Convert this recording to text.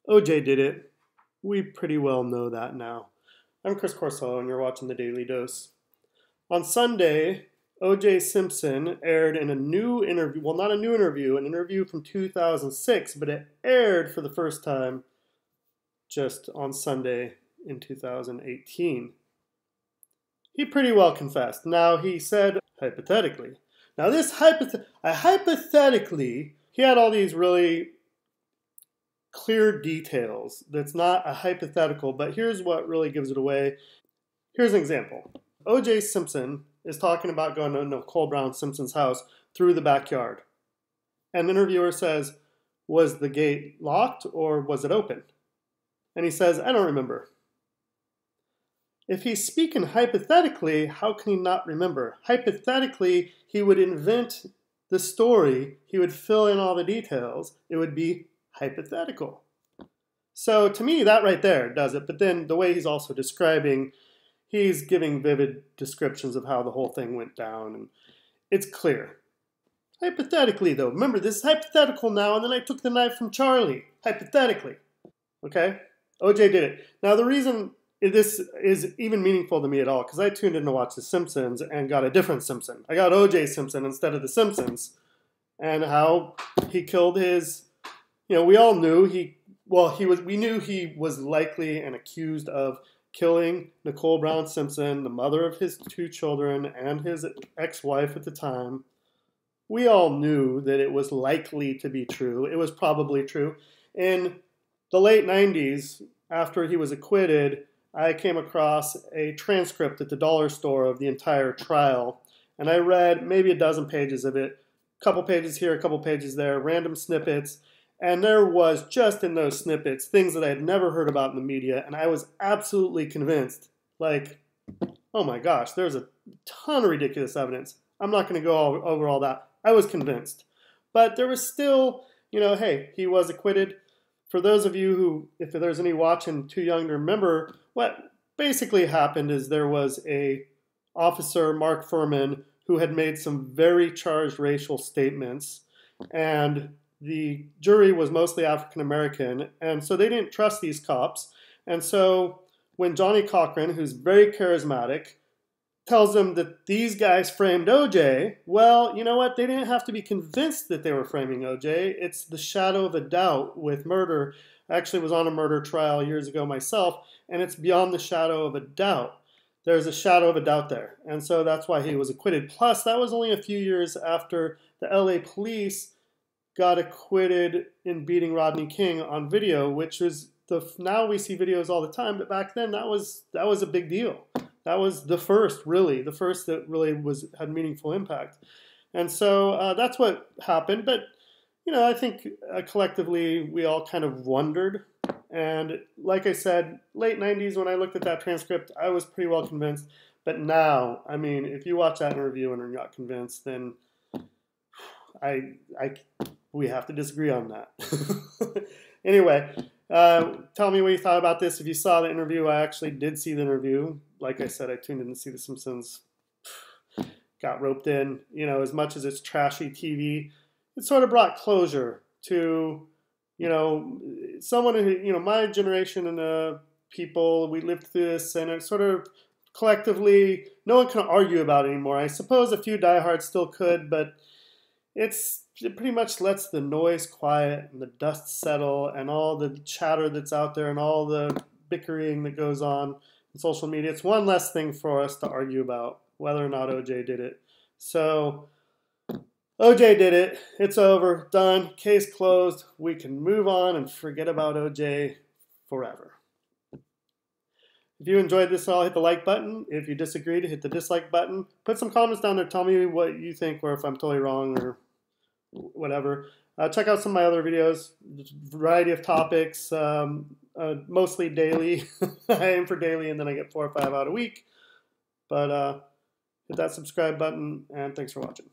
OJ did it. We pretty well know that now. I'm Chris Corso, and you're watching The Daily Dose. On Sunday, OJ Simpson aired in a new interview, well, not a new interview, an interview from 2006, but it aired for the first time just on Sunday in 2018. He pretty well confessed. Now, he said, hypothetically. Now, this hypothetically, he had all these really clear details. That's not a hypothetical, but here's what really gives it away. Here's an example. O.J. Simpson is talking about going to Nicole Brown Simpson's house through the backyard. And the interviewer says, was the gate locked or was it open? And he says, I don't remember. If he's speaking hypothetically, how can he not remember? Hypothetically, he would invent the story. He would fill in all the details. It would be hypothetical. So to me, that right there does it. But then the way he's also describing, he's giving vivid descriptions of how the whole thing went down. And it's clear. Hypothetically, though, remember, this is hypothetical now, and then I took the knife from Charlie. Hypothetically. Okay? OJ did it. Now, the reason this is even meaningful to me at all, because I tuned in to watch The Simpsons and got a different Simpson. I got OJ Simpson instead of The Simpsons. And how he killed his, we all knew we knew he was likely and accused of killing Nicole Brown Simpson, the mother of his two children and his ex-wife at the time. We all knew that it was likely to be true. It was probably true. In the late 90s, after he was acquitted, I came across a transcript at the dollar store of the entire trial, and I read maybe a dozen pages of it, a couple pages here, a couple pages there, random snippets, and there was just in those snippets things that I had never heard about in the media, and I was absolutely convinced, like, oh my gosh, there's a ton of ridiculous evidence. I'm not going to go over all that. I was convinced. But there was still, hey, he was acquitted. For those of you who, if there's any watching too young to remember, what basically happened is there was a officer, Mark Furman, who had made some very charged racial statements, and the jury was mostly African American, and so they didn't trust these cops. And so when Johnny Cochran, who's very charismatic, tells them that these guys framed OJ, well, you know what? They didn't have to be convinced that they were framing OJ. It's the shadow of a doubt with murder. I actually was on a murder trial years ago myself, and it's beyond the shadow of a doubt. There's a shadow of a doubt there. And so that's why he was acquitted. Plus, that was only a few years after the LA police got acquitted in beating Rodney King on video, which was now we see videos all the time, but back then that was a big deal. That was the first that really had meaningful impact. And so that's what happened. But, I think collectively we all kind of wondered. And like I said, late 90s when I looked at that transcript, I was pretty well convinced. But now, I mean, if you watch that interview and are not convinced, then we have to disagree on that. Anyway, tell me what you thought about this. If you saw the interview, I actually did see the interview. Like I said, I tuned in to see The Simpsons. Got roped in. As much as it's trashy TV, it sort of brought closure to, someone who, my generation and people, we lived through this, and it sort of collectively, no one can argue about it anymore. I suppose a few diehards still could, but it pretty much lets the noise quiet and the dust settle and all the chatter that's out there and all the bickering that goes on social media. It's one less thing for us to argue about whether or not OJ did it. So OJ did it. It's over. Done. Case closed. We can move on and forget about OJ forever. If you enjoyed this, I'll hit the like button. If you disagreed, hit the dislike button. Put some comments down there. Tell me what you think or if I'm totally wrong or whatever. Check out some of my other videos. Variety of topics. Mostly daily. I aim for daily and then I get 4 or 5 out a week. But hit that subscribe button and thanks for watching.